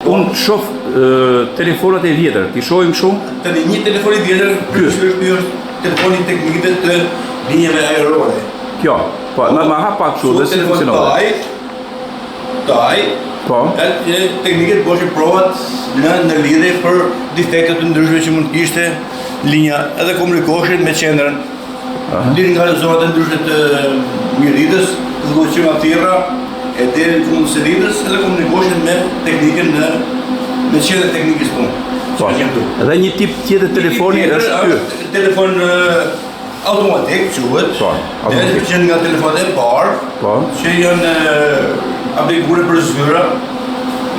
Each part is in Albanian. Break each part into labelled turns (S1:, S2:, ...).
S1: Unë shoh telefonat e vjetër, ti shohim kështu?
S2: Tani një telefon I vjetër, ky është telefoni teknikë të linjave ajrore.
S1: Kjo, po, ma hap pak kështu dhe si funksionon.
S2: Taj,
S1: po.
S2: Teknikët bëshin provat në lidhje për defektet të ndryshme që mund të kishte linja, edhe komunikoshin me qendrën. Deri nga zonat e ndryshme të mjeritës, të zgjoqim atyra, e deri në fund të seritës, edhe komunikoshin me teknikën me qendrën teknikës tonë.
S1: Po. Dhe një tip tjetër telefoni është ky.
S2: Telefon automatik quhet.
S1: Po.
S2: Dhe që nga telefonat e parë,
S1: po,
S2: që janë aplikuar për zyra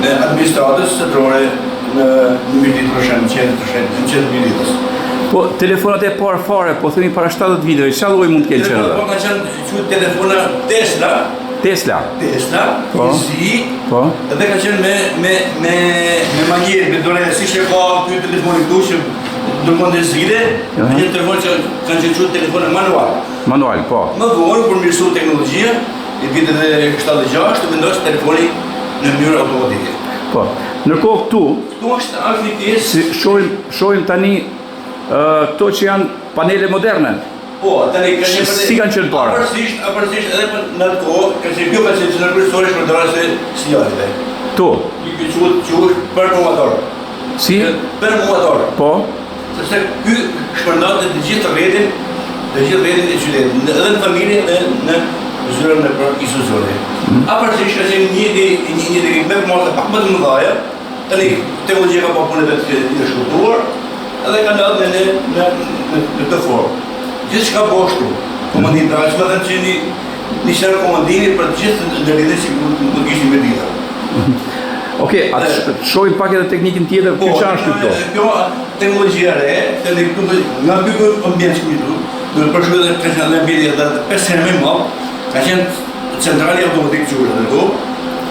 S2: në administratës setore në mjerit rrëshën, në qendrë mjeritës.
S1: Po, telefonat e parë fare, po themi para 70 viteve, çfarë lloj mund të kenë qenë?
S2: Po ka qenë quhet telefona Tesla,
S1: po,
S2: Easy,
S1: po,
S2: edhe ka qenë me manjerë, me dore, si që ka ky telefoni këtu që dërmon dhe zgjide, një telefon që kanë qenë quhet telefona manual, po. Më vonë për mirësu teknologjia, I vitet e 76 të vendos telefoni në mënyrë automatike.
S1: Po, ndërkohë këtu
S2: është një pjesë.
S1: Si shohim tani këto që janë panele moderne.
S2: Po, tani
S1: si kanë qenë para?
S2: Apërsisht edhe në atë kohë, ka qenë kjo ka qenë në kryesore shpërndarëse sinjaleve.
S1: Tu.
S2: Quhet performator.
S1: Si?
S2: Performator.
S1: Po.
S2: Sepse ky shpërndahet të gjithë rrjetin e qytetit, edhe në familje në zyrën e për institucione. Apërsisht ka qenë një ide me përmosë pak më të mëdhaja, tani teknologjia ka punë vetë të shkurtuar, edhe ka ndalë në këtë formë. Gjithçka boshtu, komandita, që më thënë që një shërë komandini për gjithë në lidhje që nuk ishtë me dita.
S1: Okej, atë shohim pak edhe teknikën tjetër, kjo që është këto?
S2: Kjo teknologjia re, nga ky ambient që këtu, në përshkruaj dhe ka qenë në ambient dhe 5 herë më madh, ka qenë centrali automatik që është këtu,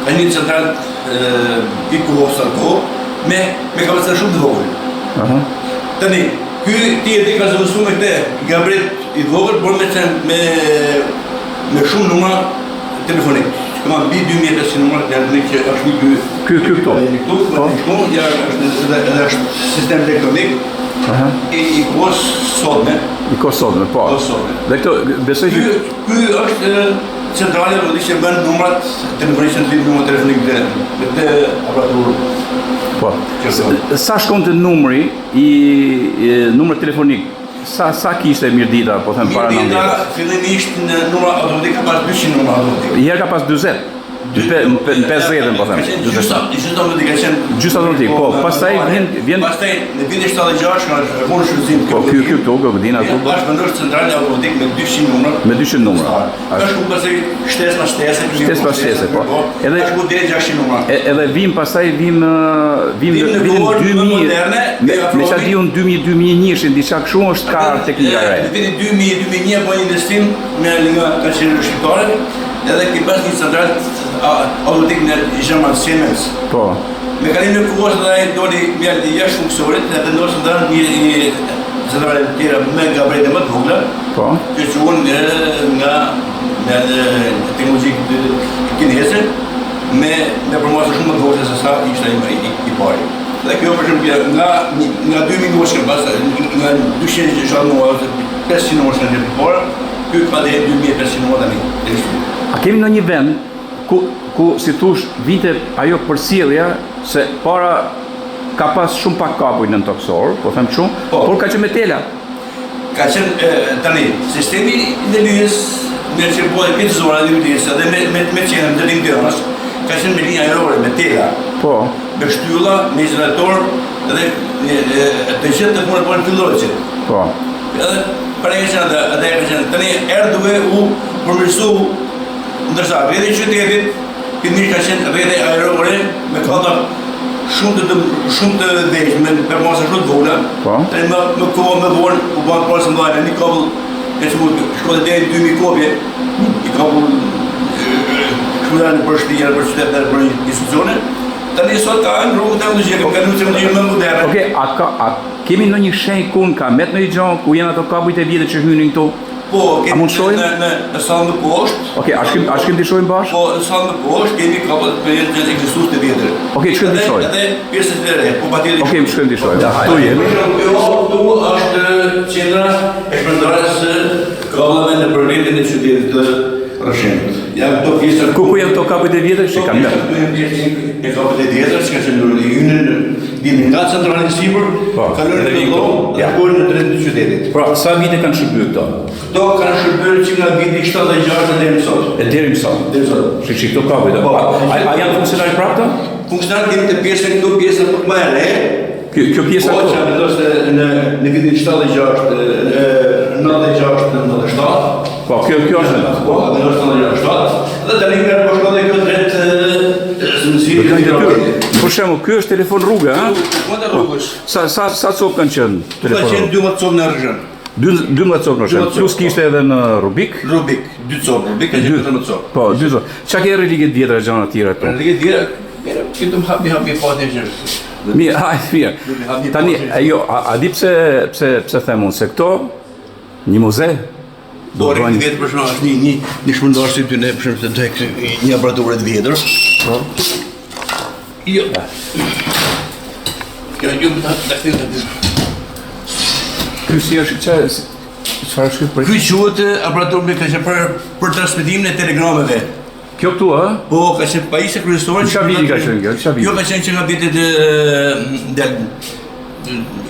S2: ka një central I kohësar kohë, me kapacitet shumë të vogël. Tani, ky tjetri ka zëvendësuar me këtë gabret I vogël, por me shumë numra telefonik. Kama mbi 2500 numra telefonik që është një
S1: ky këto.
S2: Është sistem elektronik. I kohës sotme.
S1: Po. Dhe këto besoj që
S2: ky është centrale do të bën numrat telefonik që lidh numrat telefonik me këtë aparaturë.
S1: Po. Sa shkonte numri I numrit telefonik? Sa kishte Mirdita, po them para 90.
S2: Mirdita fillimisht në numra automatik ka pas 200 numra automatik.
S1: Herë ka pas 40. Në 50-ën, po them.
S2: Gjysmë automatik ka qenë.
S1: Gjysmë automatik, po. Pastaj vjen.
S2: Pastaj në vitin 76 ka vonë shfrytëzim.
S1: Po ky këtu, Godina këtu.
S2: Është vendos centrale automatik me 200 numra.
S1: Me 200 numra.
S2: Është ku pastaj shtesë pas shtesë.
S1: Po. Edhe
S2: është ku deri 600 numra.
S1: Edhe vim pastaj vim 2000. Me çfarë diun 2000-2001-shin diçka kështu është ka teknika re.
S2: Në vitin 2000-2001 bën investim me linja ka qenë shqiptare, edhe ki pas një central automatik në German Siemens.
S1: Po.
S2: Me kalimin e kohës dhe ai doli mjaft jashtë funksionerit, dhe vendosën ndër një centrale të tjera me gabrete më të vogla.
S1: Po.
S2: Që quhen nga teknologji kineze me përmosë shumë më të vogla se sa ishte I pari. Dhe kjo për shembull nga 2000 numra që pas nga 200 gjatë numra 500 numra që në parë, ky ka deri 2500 numra tani.
S1: A kemi në një vend ku si thush vite ajo përcjellja se para ka pas shumë pak kapuj në toksor, po them kështu, por ka qenë me tela.
S2: Ka qenë tani sistemi I lidhjes me çerpoj këtë zona e lidhjes edhe me qendrën e Tiranës. Ka qenë me linja ajrore me tela.
S1: Po.
S2: Me shtylla, me izolator dhe të gjithë të punë bën fillojçi.
S1: Po.
S2: Edhe para që edhe ka qenë tani duke u përmirësu ndërsa rrjeti I qytetit fillimisht ka qenë rrjeti ajrore me kota shumë të vështirë me përmosë shumë të vogla.
S1: Po.
S2: Tani më kohë më vonë u bën pasë ndaj një kabull që shkoi deri 2000 kopje. I kabull shkuan për shtëpi për qytet për institucione. Tani sot ka në rrugë teknologjike, ka në teknologji më moderne.
S1: Okej, a kemi ndonjë shenjë ku ka met në gjë ku janë ato kabujt e vjetër që hynin këtu?
S2: Po,
S1: A mund shojmë?
S2: në sallën më poshtë.
S1: Okej, a shkim të shojmë bashkë?
S2: Po, në sallën më poshtë kemi kapët për janë ekzistues të vjetër.
S1: Okej, shkojmë të shojmë.
S2: Edhe pjesët e re, po patjetër.
S1: Okej, më shkojmë të shojmë. Tu jemi.
S2: Këtu është qendra e shpërndarjes së kavllave në përvendin e qytetit të Rrëshenit. Janë këto pjesa
S1: Ku janë këto kapët e vjetër që kanë lënë?
S2: e kapët e vjetër që kanë qenë hyrën vini nga centrali i sipër, kalojnë në Villon, shkojnë në drejt të qytetit.
S1: Pra, sa vite kanë shërbyer këto?
S2: Këto kanë shërbyer që nga viti 76 deri më sot.
S1: E deri më sot.
S2: Deri sot.
S1: Shikoj këto kapë. A janë funksionale prapë?
S2: Funksionar kemi të pjesën këto pjesa më e re.
S1: Kjo pjesa
S2: Po, që vendoste në vitin 76, 96,
S1: Po, kjo është.
S2: Po, në 97, dhe tani merr po shkon kjo drejt
S1: Për shembull, ky është telefon rruga, ha?
S2: Po të rrugësh.
S1: Sa copë kanë qenë
S2: Ka
S1: telefon
S2: qenë
S1: rruga?
S2: 12 copë në Rrëshën.
S1: 12 copë në shemb. Plus kishte edhe në Rubik.
S2: Rubik, 2 copë, Rubik ka qenë 13 copë.
S1: Po, 2 copë. Çka ke religjet vjetra gjëra të tjera këtu?
S2: Rrugë dira, këtu më hapi fatin që.
S1: Mirë, mirë. Tani ajo, a di pse them unë se këto një muze
S2: Do rritë vjetë për shumë është një shpërndarë si ty ne për shumë të tek një aparaturë të vjetër. Jo. Kjo ju më të këtinë të disë.
S1: Ky si është çfarë është për?
S2: Ky quhet aparaturë me ka qenë për transmetimin e telegrameve.
S1: Kjo këtu, ha?
S2: Po, ka qenë pajisja kryesore.
S1: Çfarë viti ka qenë kjo? Çfarë viti?
S2: Jo, ka qenë që nga vitet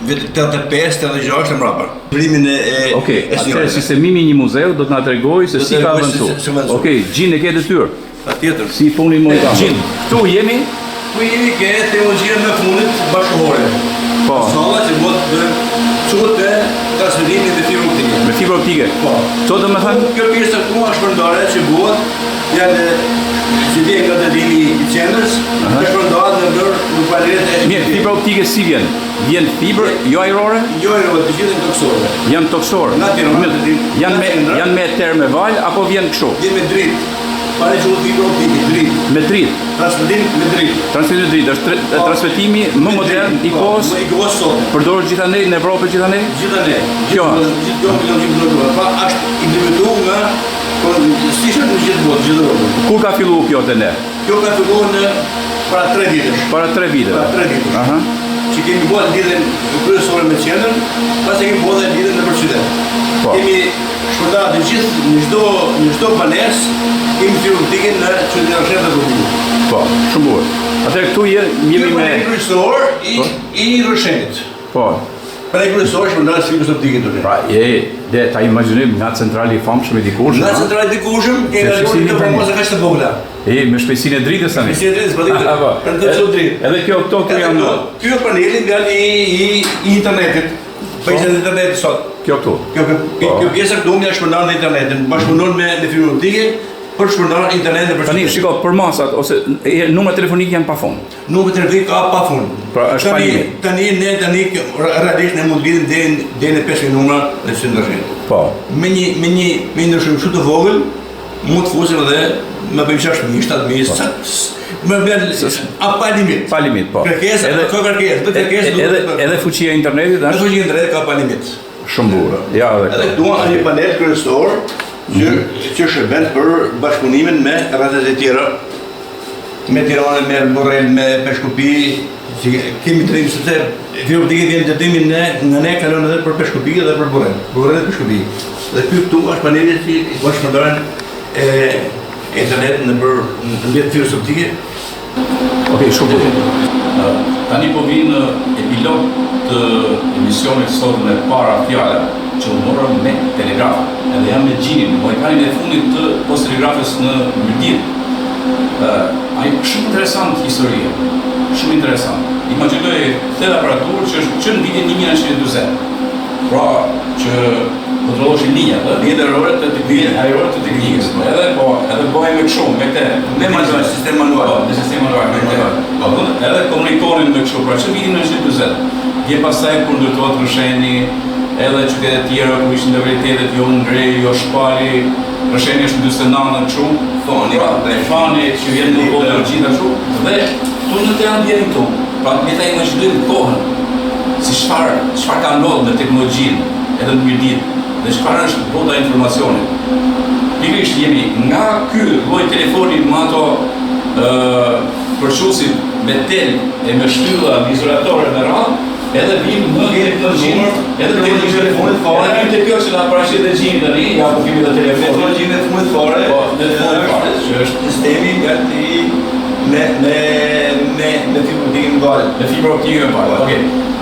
S2: vitet 85, 86 e mbrapa. Primin e
S1: Okej, atëherë sistemimi i një muzeu do të na tregojë se si ka avancuar. Okej, gjin e ke detyrë.
S2: Patjetër.
S1: Si puni monitore. Gjin. Këtu jemi.
S2: Ku jemi ke teknologjinë më fundit bashkëkohore.
S1: Po.
S2: Salla që bëhet çuhet transmetimin e fibrë optike.
S1: Me fibrë optike.
S2: Po.
S1: Ço do të thënë?
S2: Kjo pjesë këtu është shpërndarje që bëhet janë që vjen nga detyrimi i qendrës, është shpërndarë në valeret e.
S1: Mirë, fibra optike si vjen? Vjen fibrë jo ajrore?
S2: Jo ajrore, të gjithë toksore.
S1: Janë toksore. Janë me terme val apo vjen kështu?
S2: Vjen me dritë. Pare që u fibra optike, dritë.
S1: Me dritë.
S2: Transmetim me dritë.
S1: Transmetimi me dritë është transmetimi më modern i kohës.
S2: Më i kohës sot.
S1: Përdoret gjithandej në Evropë gjithandej?
S2: Gjithandej.
S1: Kjo.
S2: Gjithë milion. Pa është implementuar nga si është në gjithë botë, gjithë Europën.
S1: Kur ka filluar kjo te ne?
S2: Kjo ka filluar në para 3 vitësh.
S1: Para 3 vite.
S2: Para 3 vitësh.
S1: Aha.
S2: Që kemi bërë lidhjen kryesore me qendrën, pas e kemi bërë lidhjen nëpër qytet.
S1: Po.
S2: Kemi shpërndarë të gjithë në çdo banesë, kemi fibrë optike në qytetin e Rrëshenit dhe Rrugë.
S1: Po, shumë bukur. Atëherë këtu jemi me
S2: kryesor i Rrëshenit.
S1: Po.
S2: Pra kryesor shpërndarë fibrës optike tonë.
S1: Pra, ta imagjinojmë nga centrali i famshëm i dikush.
S2: Nga centrali i dikushëm kemi arritur të famosa kaq të vogla.
S1: Me shpejtësinë e dritës tani.
S2: Shpejtësinë e dritës, po ditë. Për të çu dritë.
S1: Edhe këto janë.
S2: Ky është paneli nga i internetit. Pajisja e internetit sot.
S1: Kjo këtu.
S2: Kjo pjesa këtu më shpërndar në internetin, bashkëpunon me fibrën optike për shpërndar internetin për.
S1: Tani shiko për masat ose numrat telefonik janë pafund.
S2: Numri telefonik ka pafund.
S1: Pra është pa limit.
S2: Tani realisht ne mund të lidhim deri në 5000 numra në qendrën.
S1: Po.
S2: Me një ndryshim shumë të vogël mund të fusim edhe me 6.000, 7.000, më vjen pa limit.
S1: Pa limit, po.
S2: Kërkesë, ka kërkesë.
S1: Edhe fuqia e internetit
S2: është. Fuqia e internetit ka pa limit.
S1: Shumë bukur. Ja,
S2: edhe duan një panel kryesor që shërben për bashkëpunimin me rrjetet e tjera, me Tiranë, me Borrell, me Peshkupi, që kemi të rrimë sepse fibrë optike vjen ndërtimin nga ne kalon edhe për Peshkupi dhe për Borrell. Borrell dhe Peshkupi. Dhe këtu është paneli që bashkëpunojnë internet në mjet fibrës optike.
S1: Okej, shumë bukur. Tani po vinë epilog të emisionit sot me para fjala që u morën me telegraf. Edhe jam me Gjinin, mojkanin e fundit të post-telegrafës në Myrdin. Ai shumë interesant historia. Shumë interesant. Imagjinoj këtë aparaturë që është që në vitin 1940. Pra që kontrolloshin linjat, linjat ajrore të teknikës. Edhe bëhej me kështu, me këtë, me manual, sistem manual, me sistem manual, me këtë. Edhe komunikonin me kështu, pra që vitin 1940. Dje pastaj kur ndërtohet Rrësheni, edhe qytetet tjera ku ishin ndërvërtetet jo Ngrej, jo Shpali, Rrësheni është në 49 kështu, fani që vjen në vogël gjithë ashtu, dhe tu në të janë vjen këtu. Pra ne ta imagjinojmë kohën, si çfarë ka ndodhur në teknologjinë edhe në Myrdin, dhe çfarë është bota e informacionit. Pikërisht jemi nga ky lloj telefoni me ato përçuesit me tel e me shtylla me izolatore me radhë, edhe vim në teknologjinë, edhe telefonit fare, edhe te kjo që na paraqit e gjinë tani, ja po kemi të telefonit.
S2: Teknologjinë e fundit fare,
S1: Po, në fund fare, që është
S2: sistemi gati me fibër optike në balë.
S1: me fibër optike me parë. Okej.